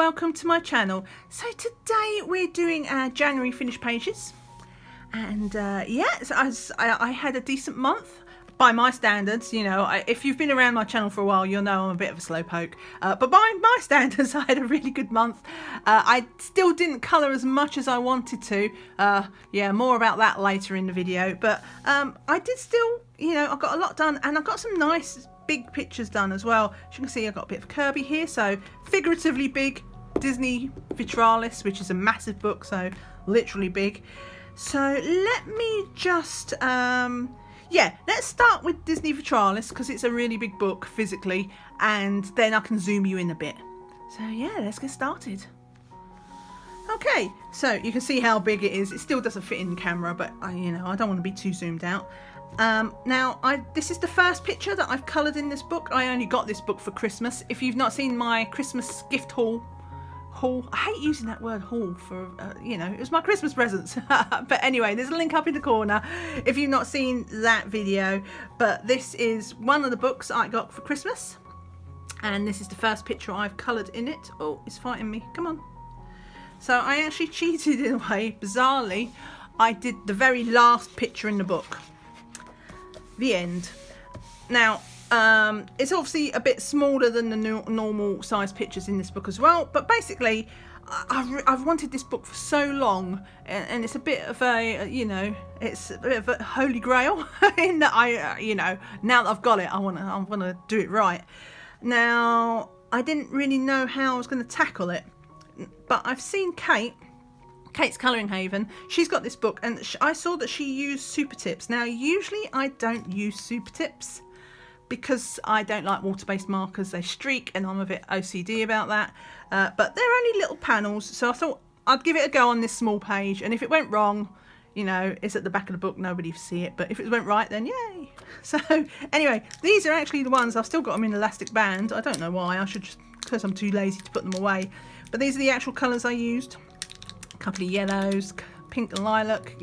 welcome to my channel. So today we're doing our January finished pages, and I had a decent month by my standards. You know, if you've been around my channel for a while, you'll know I'm a bit of a slowpoke, but by my standards I had a really good month. I still didn't colour as much as I wanted to, yeah, more about that later in the video, but I did still, you know, I got a lot done, and I got some nice big pictures done as well. As you can see, I've got a bit of Kirby here, so figuratively big Disney Vitrales, which is a massive book, so literally big. So let me just let's start with Disney Vitrales because it's a really big book physically, and then I can zoom you in a bit. So yeah, let's get started. Okay, so you can see how big it is. It still doesn't fit in the camera, but I don't want to be too zoomed out. This is the first picture that I've coloured in this book. I only got this book for Christmas. If you've not seen my Christmas gift haul, I hate using that word haul for, it was my Christmas presents. But anyway, there's a link up in the corner if you've not seen that video. But this is one of the books I got for Christmas, and this is the first picture I've coloured in it. Oh, it's fighting me, come on. So I actually cheated in a way. Bizarrely, I did the very last picture in the book. The end. Now, it's obviously a bit smaller than the normal size pictures in this book as well, but basically I've wanted this book for so long, and it's a bit of a, it's a bit of a holy grail in that now that I've got it, I want to do it right. Now, I didn't really know how I was going to tackle it, but I've seen Kate's Colouring Haven. She's got this book, and I saw that she used super tips. Now, usually I don't use super tips because I don't like water-based markers. They streak, and I'm a bit OCD about that. But they're only little panels, so I thought I'd give it a go on this small page. And if it went wrong, it's at the back of the book, nobody will see it. But if it went right, then yay. So anyway, these are actually the ones. I've still got them in elastic band. I don't know why. I should just, because I'm too lazy to put them away. But these are the actual colours I used. Couple of yellows, pink and lilac,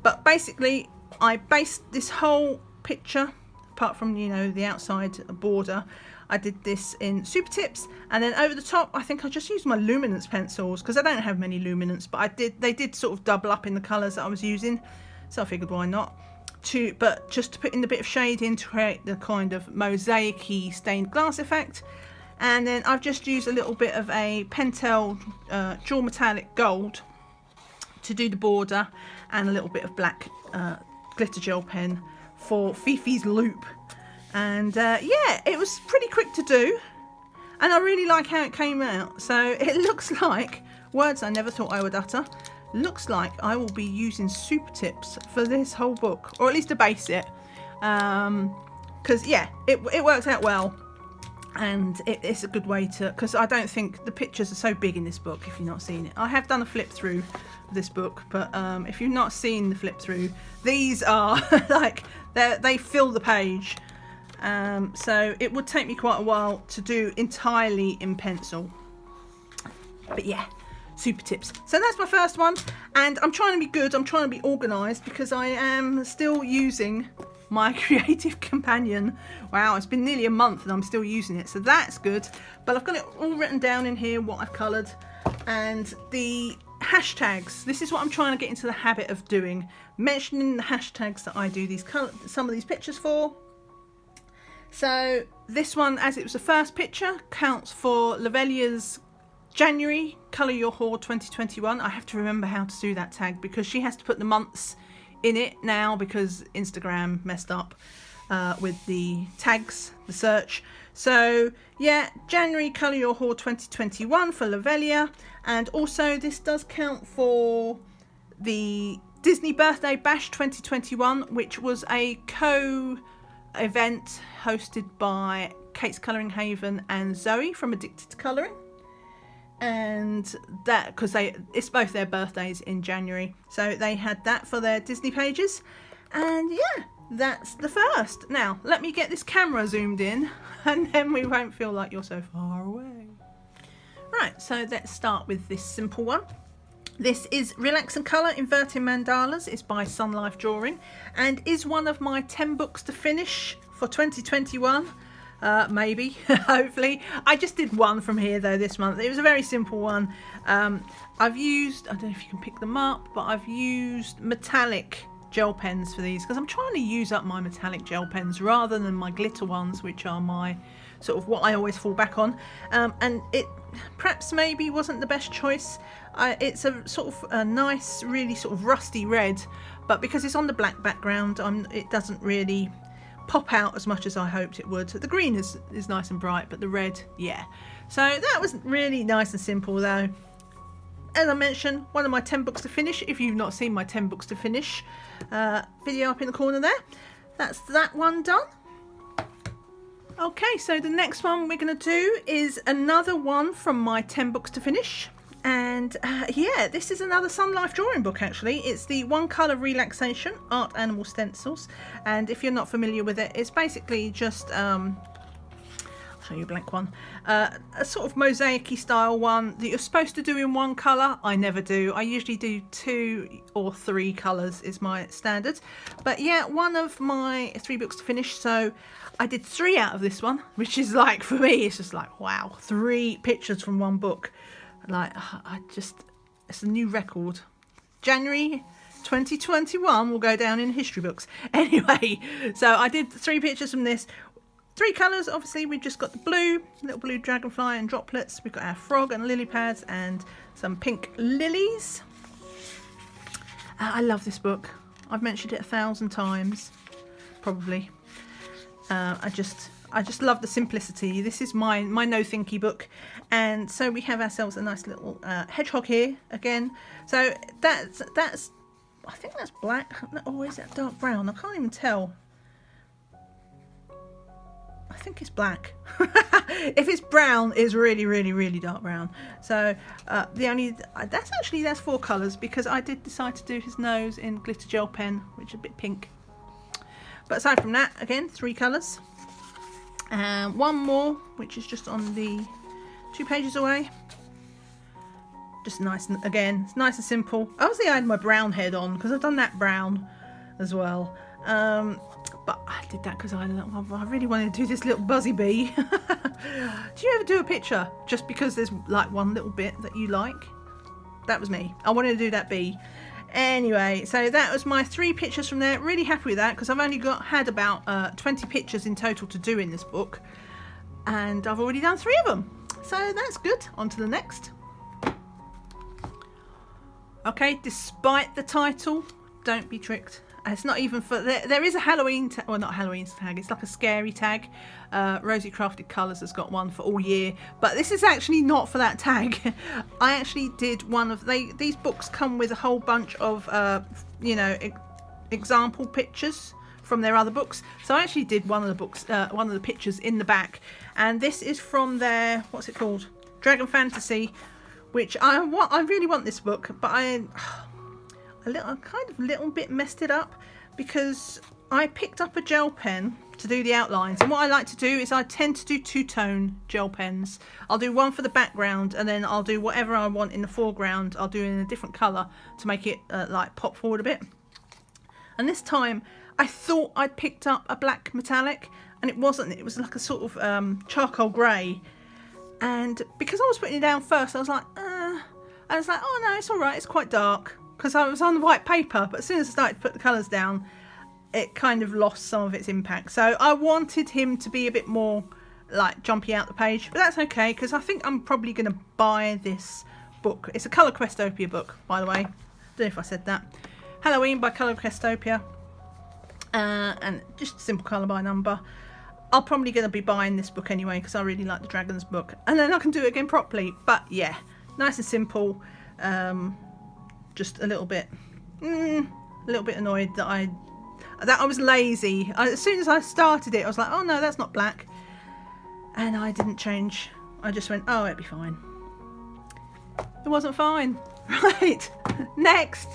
but basically I based this whole picture, apart from the outside border, I did this in super tips, and then over the top I think I just used my luminance pencils because I don't have many luminance, but they did sort of double up in the colours that I was using, so I figured why not, but just to put in a bit of shade in to create the kind of mosaic-y stained glass effect. And then I've just used a little bit of a Pentel dual metallic gold to do the border, and a little bit of black glitter gel pen for Fifi's loop. And yeah, it was pretty quick to do, and I really like how it came out. So it looks like, words I never thought I would utter, looks like I will be using super tips for this whole book, or at least to base it, because yeah, it works out well. And it's a good way to, because I don't think the pictures are so big in this book if you've not seen it. I have done a flip through this book, but if you've not seen the flip through, these are like, they fill the page. So it would take me quite a while to do entirely in pencil. But yeah, super tips. So that's my first one, and I'm trying to be good, I'm trying to be organised, because I am still using my creative companion. Wow, it's been nearly a month and I'm still using it, so that's good. But I've got it all written down in here, what I've coloured, and the hashtags. This is what I'm trying to get into the habit of doing, mentioning the hashtags that I do some of these pictures for. So this one, as it was the first picture, counts for Lavelia's January Colour Your Haul 2021. I have to remember how to do that tag because she has to put the months in it now because Instagram messed up with the tags, the search. So yeah, January Colour Your Haul 2021 for Lavelia, and also this does count for the Disney Birthday Bash 2021, which was a co-event hosted by Kate's Colouring Haven and Zoe from Addicted to Colouring. And that, because it's both their birthdays in January, so they had that for their Disney pages. And yeah, that's the first. Now let me get this camera zoomed in, and then we won't feel like you're so far away. Right, so let's start with this simple one. This is Relax and Colour Inverting Mandalas. It's by Sunlife Drawing, and is one of my 10 books to finish for 2021. maybe, hopefully. I just did one from here though this month. It was a very simple one. I've used, I don't know if you can pick them up, but I've used metallic gel pens for these because I'm trying to use up my metallic gel pens rather than my glitter ones, which are my sort of what I always fall back on. And it perhaps maybe wasn't the best choice. It's a sort of a nice, really sort of rusty red, but because it's on the black background, it doesn't really pop out as much as I hoped it would. The green is nice and bright, but the red, yeah. So that was really nice and simple though. As I mentioned, one of my 10 books to finish. If you've not seen my 10 books to finish video up in the corner there, that's that one done. Okay, so the next one we're going to do is another one from my 10 books to finish. And yeah, this is another Sunlife drawing book actually. It's the One Colour Relaxation Art Animal Stencils. And if you're not familiar with it, it's basically just, I'll show you a blank one, a sort of mosaic-y style one that you're supposed to do in one colour. I never do. I usually do 2 or 3 colours is my standard. But yeah, one of my 3 books to finish. So I did 3 out of this one, which is like, for me, it's just like, wow, 3 pictures from one book. Like, it's a new record. January 2021 will go down in history books. Anyway, so I did 3 pictures from this. 3 colours, obviously. We've just got the blue, little blue dragonfly and droplets. We've got our frog and lily pads and some pink lilies. I love this book. I've mentioned it 1,000 times, probably. I just love the simplicity. This is my no thinky book. And so we have ourselves a nice little hedgehog here again. So that's I think that's black. Or is that dark brown? I can't even tell. I think it's black. If it's brown, it's really, really, really dark brown. So that's 4 colours because I did decide to do his nose in glitter gel pen, which is a bit pink. But aside from that, again, 3 colours. And one more, which is just on the 2 pages away. Just nice, and again, it's nice and simple. Obviously, I had my brown head on because I've done that brown as well. But I did that because I really wanted to do this little buzzy bee. Do you ever do a picture just because there's like one little bit that you like? That was me. I wanted to do that bee. Anyway, so that was my 3 pictures from there. Really happy with that because I've only had about 20 pictures in total to do in this book. And I've already done 3 of them. So that's good. On to the next. Okay, despite the title, don't be tricked. It's not even for... There is a Halloween... Well, not a Halloween tag. It's like a scary tag. Rosie Crafted Colours has got one for all year. But this is actually not for that tag. I actually did one of... These books come with a whole bunch of, example pictures from their other books. So I actually did one of the books, one of the pictures in the back. And this is from their... What's it called? Dragon Fantasy. Which I really want this book. But I kind of a little bit messed it up because I picked up a gel pen to do the outlines, and what I like to do is I tend to do 2-tone gel pens. I'll do one for the background and then I'll do whatever I want in the foreground. I'll do it in a different colour to make it like pop forward a bit. And this time I thought I'd picked up a black metallic and it wasn't. It was like a sort of charcoal grey, and because I was putting it down first I was like oh no, it's alright, it's quite dark, because I was on the white paper, but as soon as I started to put the colours down, it kind of lost some of its impact. So I wanted him to be a bit more like jumpy out the page, but that's okay, because I think I'm probably going to buy this book. It's a Colour Questopia book, by the way. I don't know if I said that. Halloween by Colour Questopia, and just simple colour by number. I'm probably going to be buying this book anyway, because I really like the Dragons book, and then I can do it again properly. But yeah, nice and simple. Just a little bit annoyed that I was lazy. As soon as I started it, I was like, oh no, that's not black, and I didn't change. I just went, oh, it'll be fine. It wasn't fine. Right, next.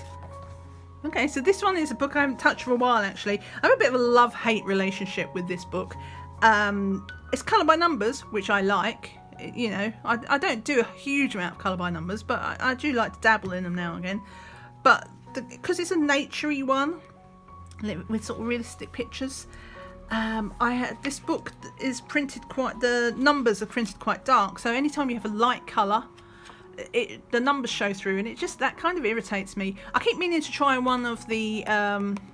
Okay, so this one is a book I haven't touched for a while, actually. I have a bit of a love-hate relationship with this book. It's colour by numbers, which I like. You know, I don't do a huge amount of colour by numbers, but I do like to dabble in them now and again. But because it's a naturey one with sort of realistic pictures, This book is printed the numbers are printed quite dark, so anytime you have a light colour, the numbers show through, and that kind of irritates me. I keep meaning to try one of the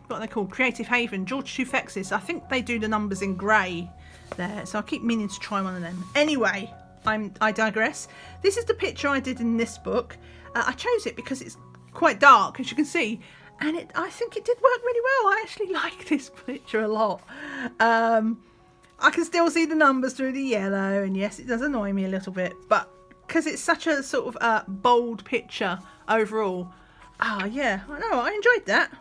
what are they called, Creative Haven, George Tufex's. I think they do the numbers in grey there, so I keep meaning to try one of them. Anyway, I digress. This is the picture I did in this book. I chose it because it's quite dark, as you can see, and I think it did work really well. I actually like this picture a lot. I can still see the numbers through the yellow, and yes, it does annoy me a little bit, but because it's such a sort of bold picture overall. Yeah, I know, I enjoyed that.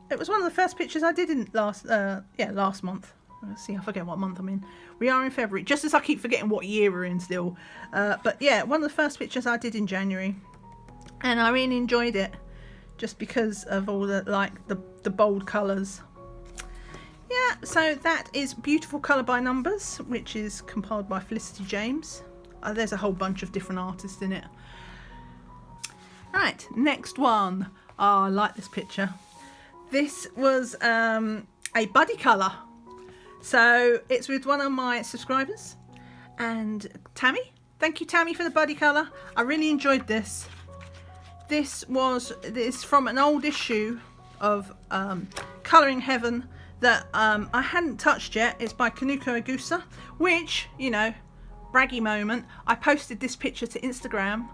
It was one of the first pictures I did in last month. Let's see, I forget what month I'm in. We are in February, just as I keep forgetting what year we're in still. But yeah, one of the first pictures I did in January, and I really enjoyed it, just because of all the bold colours. Yeah, so that is Beautiful Colour by Numbers, which is compiled by Felicity James. There's a whole bunch of different artists in it. Right, next one. Oh, I like this picture. This was a buddy colour. So it's with one of my subscribers, and Tammy. Thank you, Tammy, for the buddy colour. I really enjoyed this. This is from an old issue of Colouring Heaven that I hadn't touched yet. It's by Kanuko Agusa, which, you know, braggy moment, I posted this picture to Instagram,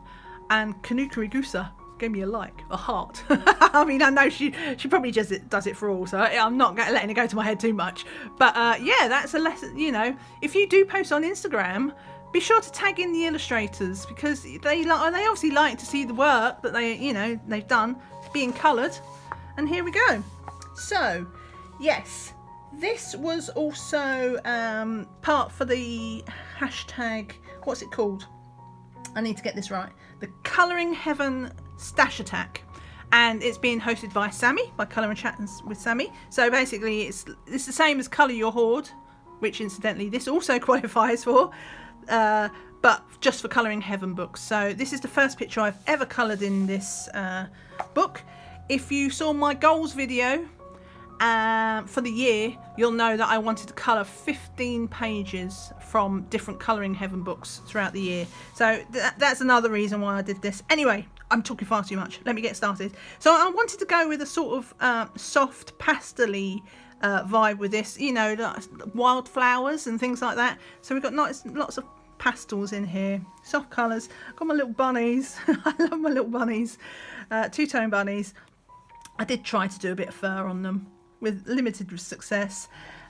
and Kanuko Agusa gave me a heart. I mean, I know she probably just does it for all, so I'm not letting it go to my head too much. But yeah, that's a lesson. You know, if you do post on Instagram, be sure to tag in the illustrators, because they obviously like to see the work that they've done being coloured. And here we go. So yes, this was also part for the hashtag, what's it called? I need to get this right. The Colouring Heaven Stash Attack. And it's being hosted by Sammy, by Colour and Chat with Sammy. So basically it's the same as Colour Your Hoard, which incidentally this also qualifies for, but just for Colouring Heaven books. So this is the first picture I've ever coloured in this book. If you saw my goals video for the year, you'll know that I wanted to colour 15 pages from different Colouring Heaven books throughout the year. So that's another reason why I did this. Anyway, I'm talking far too much. Let me get started. So I wanted to go with a sort of soft pastel-y vibe with this, you know, wildflowers and things like that. So we've got lots of pastels in here, soft colours. Got my little bunnies. I love my little bunnies, two-tone bunnies. I did try to do a bit of fur on them with limited success.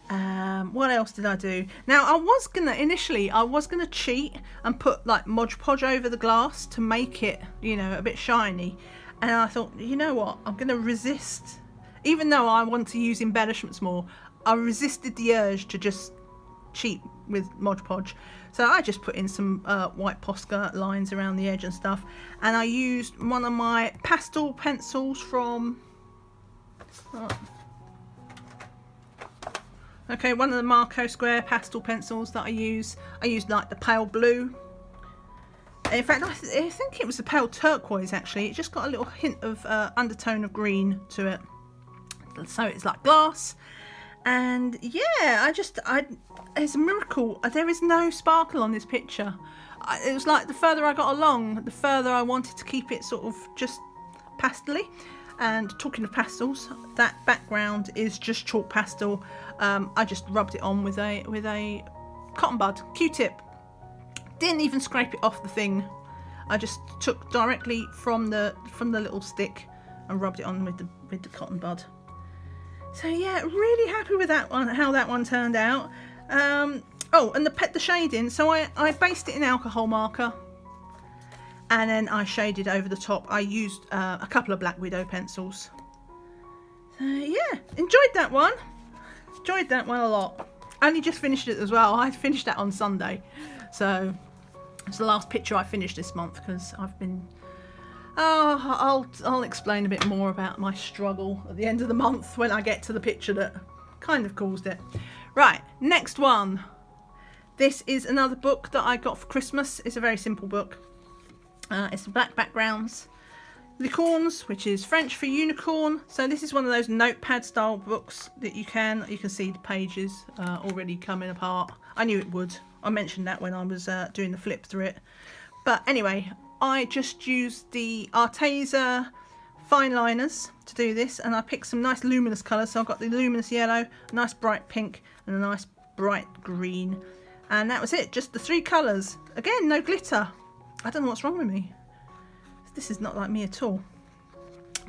What else did I do? Now I was gonna cheat and put like Mod Podge over the glass to make it, you know, a bit shiny, and I thought, you know what, I'm gonna resist. Even though I want to use embellishments more, I resisted the urge to just cheat with Mod Podge. So I just put in some white Posca lines around the edge and stuff, and I used one of my pastel pencils from one of the Marco Square pastel pencils that I use. I used like the pale blue. In fact, I think it was the pale turquoise actually. It just got a little hint of undertone of green to it. So it's like glass. And yeah, it's a miracle. There is no sparkle on this picture. It was like the further I got along, the further I wanted to keep it sort of just pastel-y. And talking of pastels, that background is just chalk pastel. I just rubbed it on with a cotton bud Q-tip. Didn't even scrape it off the thing. I just took directly from the little stick and rubbed it on with the cotton bud. So yeah, really happy with that one, how that one turned out. Oh, and the shading. So I based it in alcohol marker, and then I shaded over the top. I used a couple of Black Widow pencils. So yeah, enjoyed that one. Enjoyed that one a lot. Only just finished it as well. I finished that on Sunday. So it's the last picture I finished this month, because I've been... Oh, I'll explain a bit more about my struggle at the end of the month when I get to the picture that kind of caused it. Right, next one. This is another book that I got for Christmas. It's a very simple book. It's black backgrounds. Licornes, which is French for unicorn. So this is one of those notepad style books that you can see the pages already coming apart. I knew it would. I mentioned that when I was doing the flip through it. But anyway, I just used the Arteza fine liners to do this, and I picked some nice luminous colours. So I've got the luminous yellow, a nice bright pink, and a nice bright green. And that was it, just the 3 colours. Again, no glitter. I don't know what's wrong with me. This is not like me at all.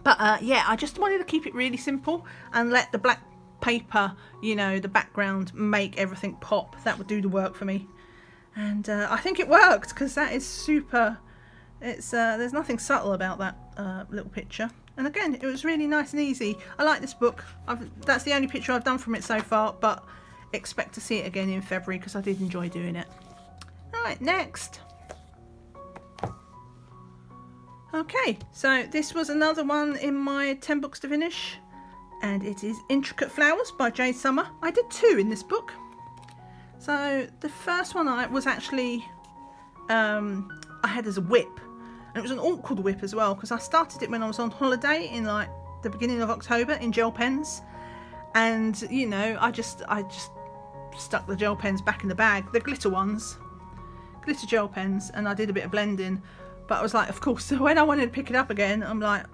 But yeah, I just wanted to keep it really simple and let the black paper, you know, the background, make everything pop. That would do the work for me. And I think it worked, because that is super. It's there's nothing subtle about that little picture. And again, it was really nice and easy. I like this book. That's the only picture I've done from it so far, but expect to see it again in February, because I did enjoy doing it. Alright, next. Okay, so this was another one in my 10 books to finish, and it is Intricate Flowers by Jade Summer. I did 2 in this book. So the first one I was actually I had as a whip, and it was an awkward whip as well, because I started it when I was on holiday in like the beginning of October in gel pens, and you know, I just stuck the gel pens back in the bag, the glitter ones, glitter gel pens, and I did a bit of blending. But I was like, of course, so when I wanted to pick it up again, I'm like,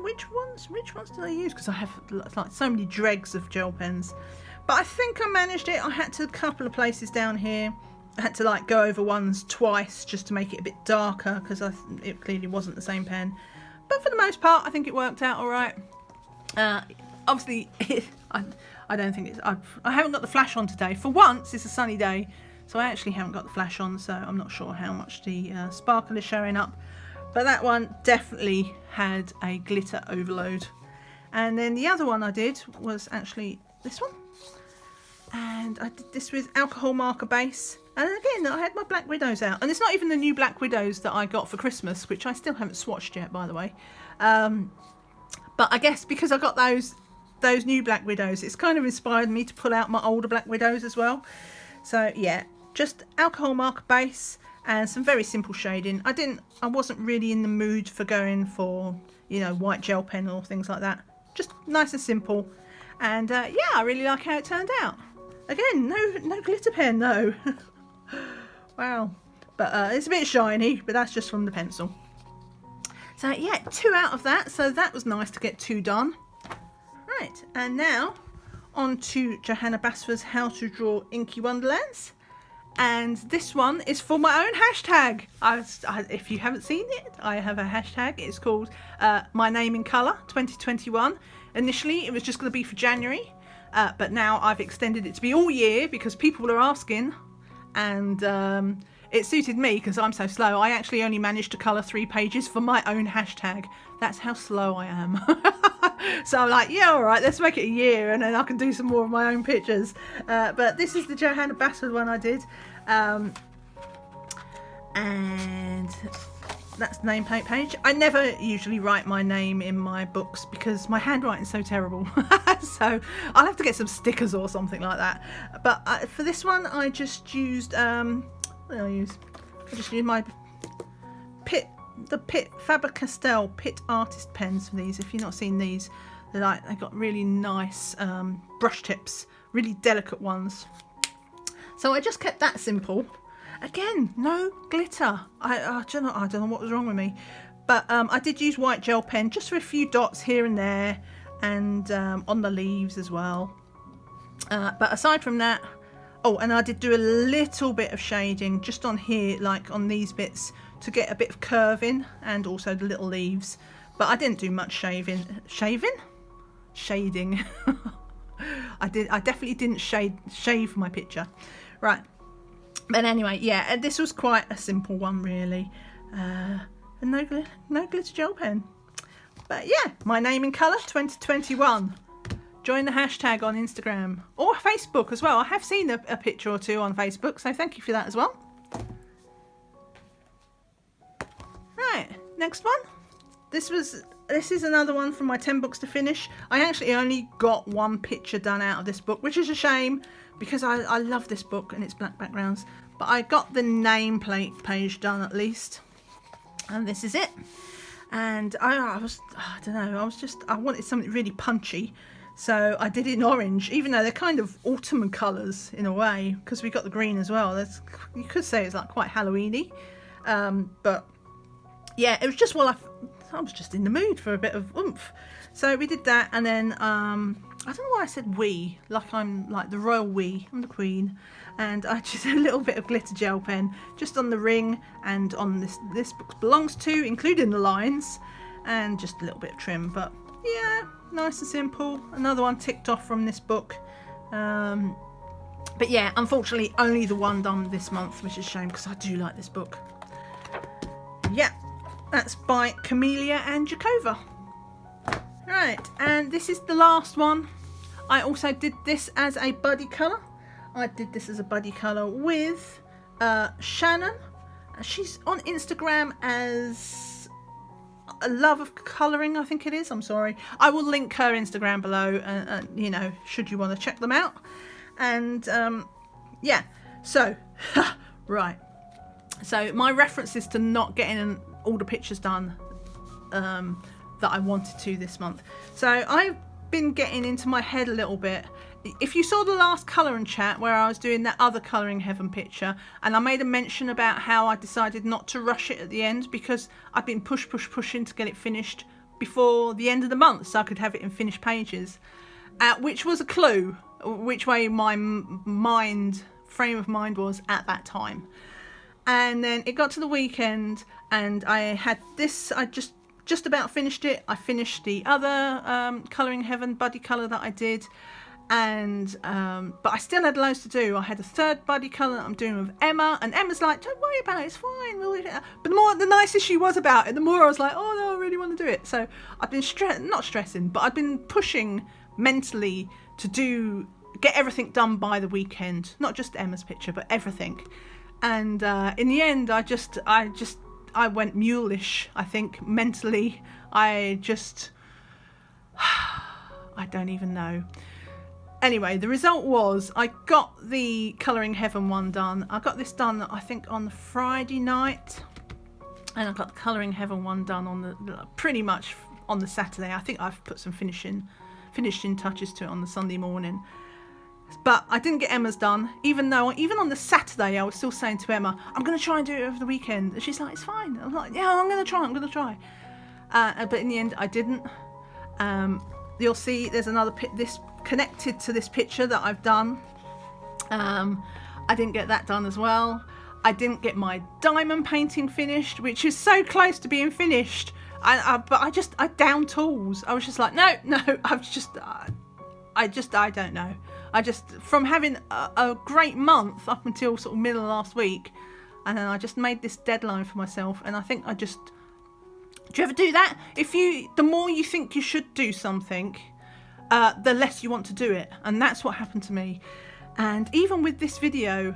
which ones did I use? Because I have like so many dregs of gel pens. But I think I managed it. I had to, a couple of places down here, I had to like go over ones twice just to make it a bit darker, because it clearly wasn't the same pen. But for the most part, I think it worked out all right. Obviously, I don't think it's, I haven't got the flash on today. For once, it's a sunny day, so I actually haven't got the flash on, so I'm not sure how much the sparkle is showing up. But that one definitely had a glitter overload. And then the other one I did was actually this one. And I did this with alcohol marker base. And again, I had my Black Widows out. And it's not even the new Black Widows that I got for Christmas, which I still haven't swatched yet, by the way. But I guess because I got those new Black Widows, it's kind of inspired me to pull out my older Black Widows as well. So yeah, just alcohol marker base and some very simple shading. I wasn't really in the mood for going for, you know, white gel pen or things like that. Just nice and simple. And yeah, I really like how it turned out. Again, no glitter pen though. Wow. But it's a bit shiny, but that's just from the pencil. So yeah, 2 out of that. So that was nice to get 2 done. Right, and now on to Johanna Basford's How to Draw Inky Wonderlands. And this one is for my own hashtag. If you haven't seen it, I have a hashtag. It's called My Name in Colour 2021. Initially, it was just going to be for January. But now I've extended it to be all year because people are asking. And it suited me because I'm so slow. I actually only managed to colour 3 pages for my own hashtag. That's how slow I am. So I'm like, yeah, all right, let's make it a year and then I can do some more of my own pictures. But this is the Johanna Basford one I did. And that's the nameplate page. I never usually write my name in my books because my handwriting's so terrible. So I'll have to get some stickers or something like that. But for this one, I just used, what did I use? I just used my Faber-Castell Pitt Artist pens for these. If you've not seen these, they got really nice brush tips, really delicate ones. So I just kept that simple. Again, no glitter. I don't know what was wrong with me, but I did use white gel pen just for a few dots here and there, and on the leaves as well. But aside from that, oh, and I did do a little bit of shading just on here, like on these bits, to get a bit of curving, and also the little leaves. But I didn't do much shading. I definitely didn't shave my picture. Right. But anyway, yeah, and this was quite a simple one, really. And no glitter gel pen. But yeah, My Name in Colour 2021. Join the hashtag on Instagram or Facebook as well. I have seen a picture or 2 on Facebook, so thank you for that as well. Right, next one. This is another one from my 10 books to finish. I actually only got 1 picture done out of this book, which is a shame because I love this book and its black backgrounds. But I got the nameplate page done at least. And this is it. And I don't know, I wanted something really punchy. So I did it in orange, even though they're kind of autumn colours in a way, because we got the green as well. You could say it's like quite Halloweeny. But yeah, it was just, well, I was just in the mood for a bit of oomph. So we did that, and then I don't know why I said we, like I'm like the royal we, I'm the queen. And I just a little bit of glitter gel pen just on the ring and on this book belongs to, including the lines, and just a little bit of trim. But yeah, nice and simple. Another one ticked off from this book. But yeah, unfortunately only the one done this month, which is a shame because I do like this book. Yeah, that's by Camellia and Jakova. Right, and this is the last one. I also did this as a buddy colour. I did this as a buddy colour with Shannon. She's on Instagram as A Love of Colouring, I think it is. I'm sorry. I will link her Instagram below, you know, should you want to check them out. And yeah, so, right. So my reference is to not getting all the pictures done that I wanted to this month. So I've been getting into my head a little bit. If you saw the last colour and chat where I was doing that other Colouring Heaven picture, and I made a mention about how I decided not to rush it at the end because I've been pushing to get it finished before the end of the month so I could have it in finished pages, which was a clue which way my frame of mind was at that time. And then it got to the weekend and I had this, I just about finished it. I finished the other Colouring Heaven buddy colour that I did, and but I still had loads to do. I had a third buddy colour that I'm doing with Emma, and Emma's like, don't worry about it, it's fine. But the nicer she was about it, the more I was like, oh no, I really want to do it. So I've been not stressing, but I've been pushing mentally to get everything done by the weekend, not just Emma's picture, but everything. And in the end, I went mulish, I think, mentally. I don't even know. Anyway, the result was I got the Colouring Heaven one done. I got this done, I think, on the Friday night. And I got the Colouring Heaven one done on pretty much on the Saturday. I think I've put some finishing touches to it on the Sunday morning. But I didn't get Emma's done, even on the Saturday I was still saying to Emma, I'm going to try and do it over the weekend. And she's like, it's fine. I'm like, yeah, I'm going to try. But in the end, I didn't. You'll see there's another this connected to this picture that I've done. I didn't get that done as well. I didn't get my diamond painting finished, which is so close to being finished. But I downed tools. I was just like, no, I don't know. From having a great month up until sort of middle of last week, and then I just made this deadline for myself, and I think do you ever do that? The more you think you should do something, the less you want to do it, and that's what happened to me. And even with this video,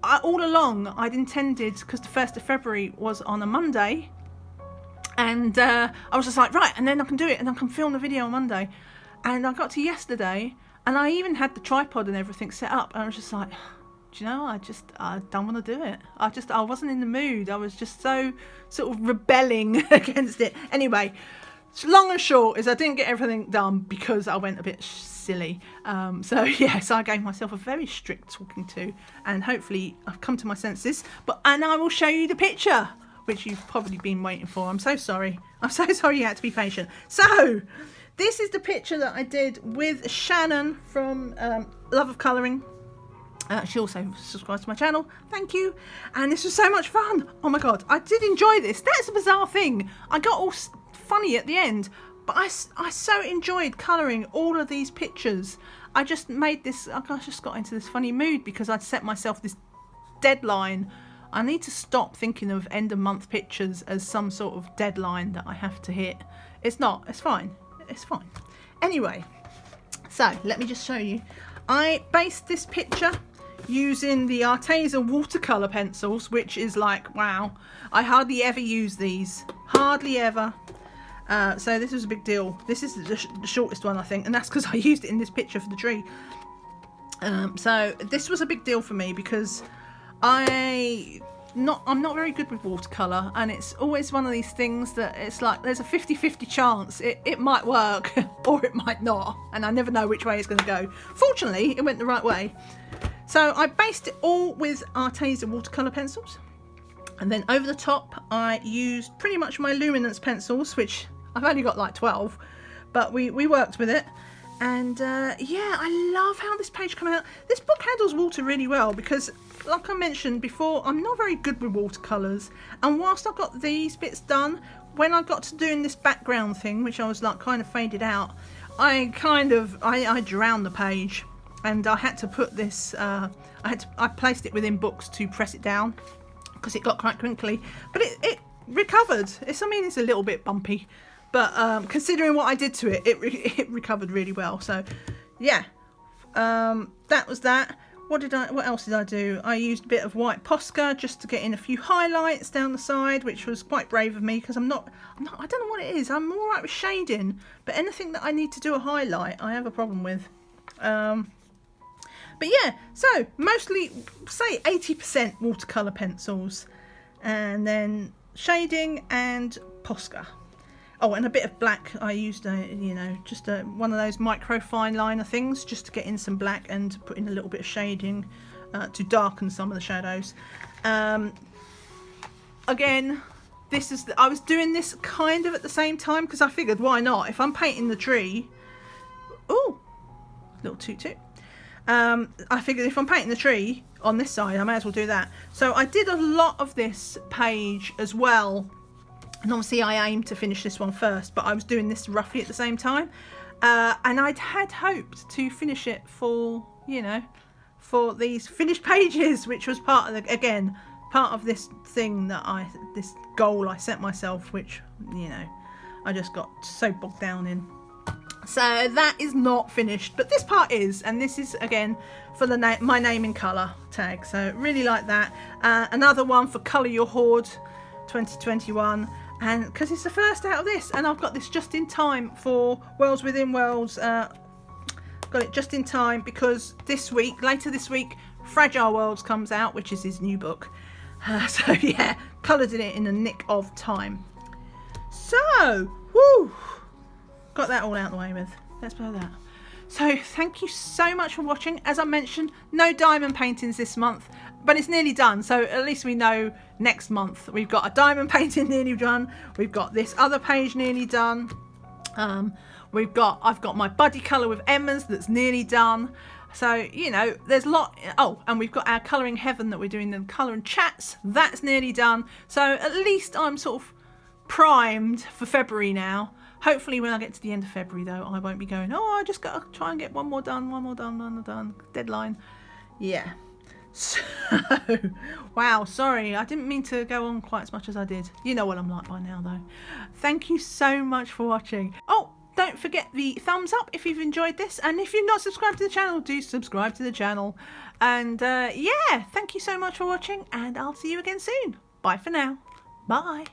all along I'd intended, because the 1st of February was on a Monday, and I was just like, right, and then I can do it, and I can film the video on Monday. And I got to yesterday, and I even had the tripod and everything set up, and I was just like, do you know, I don't want to do it. I wasn't in the mood. I was just so sort of rebelling against it. Anyway, long and short is I didn't get everything done because I went a bit silly. So yes, I gave myself a very strict talking to, and hopefully I've come to my senses. And I will show you the picture, which you've probably been waiting for. I'm so sorry you had to be patient. So this is the picture that I did with Shannon from Love of Colouring. She also subscribes to my channel. Thank you. And this was so much fun. Oh my god, I did enjoy this. That's a bizarre thing. I got all funny at the end, but I so enjoyed colouring all of these pictures. I just got into this funny mood because I'd set myself this deadline. I need to stop thinking of end of month pictures as some sort of deadline that I have to hit. It's not. It's fine. It's fine. Anyway, so let me just show you. I based this picture using the Arteza watercolour pencils, which is like, wow, I hardly ever use these. Hardly ever. So this was a big deal. This is the shortest one, I think, and that's because I used it in this picture for the tree. So this was a big deal for me because I I'm not very good with watercolour, and it's always one of these things that it's like there's a 50-50 chance it might work or it might not, and I never know which way it's going to go. Fortunately, it went the right way. So I based it all with Arteza watercolour pencils, and then over the top I used pretty much my luminance pencils, which I've only got like 12, but we worked with it. And yeah, I love how this page came out. This book handles water really well because, like I mentioned before, I'm not very good with watercolours, and whilst I got these bits done, when I got to doing this background thing, which I was like kind of faded out, I drowned the page, and I had to put this I placed it within books to press it down because it got quite crinkly, but it recovered. It's a little bit bumpy, but considering what I did to it, it recovered really well. So yeah, that was that. What else did I do? I used a bit of white Posca just to get in a few highlights down the side, which was quite brave of me because I don't know what it is. I'm all right with shading, but anything that I need to do a highlight, I have a problem with. But yeah, so mostly say 80% watercolour pencils, and then shading and Posca. Oh, and a bit of black. I used just one of those micro fine liner things just to get in some black and to put in a little bit of shading to darken some of the shadows. Again, I was doing this kind of at the same time because I figured, why not? If I'm painting the tree, oh, little toot. I figured if I'm painting the tree on this side, I may as well do that. So I did a lot of this page as well. And obviously I aimed to finish this one first, but I was doing this roughly at the same time. And I had hoped to finish it for these finished pages, which was part of this thing this goal I set myself, which, I just got so bogged down in. So that is not finished, but this part is, and this is again for my name in colour tag. So really like that. Another one for Colour Your Hoard 2021. And because it's the first out of this, and I've got this just in time for Worlds Within Worlds. Got it just in time because later this week, Fragile Worlds comes out, which is his new book. So yeah, coloured in it in the nick of time. So, woo, got that all out of the way with. Let's blow that. So thank you so much for watching. As I mentioned, no diamond paintings this month, but it's nearly done. So at least we know next month we've got a diamond painting nearly done. We've got this other page nearly done. I've got my buddy colour with Emma's that's nearly done. So, there's a lot. Oh, and we've got our Colouring Heaven that we're doing, the Colour and Chats. That's nearly done. So at least I'm sort of primed for February now. Hopefully when I get to the end of February though, I won't be going, oh, I just got to try and get one more done, deadline. Yeah. So, wow, sorry, I didn't mean to go on quite as much as I did. You know what I'm like by now though. Thank you so much for watching. Oh, don't forget the thumbs up if you've enjoyed this, and if you're not subscribed to the channel, do subscribe to the channel. And yeah, thank you so much for watching, and I'll see you again soon. Bye for now. Bye.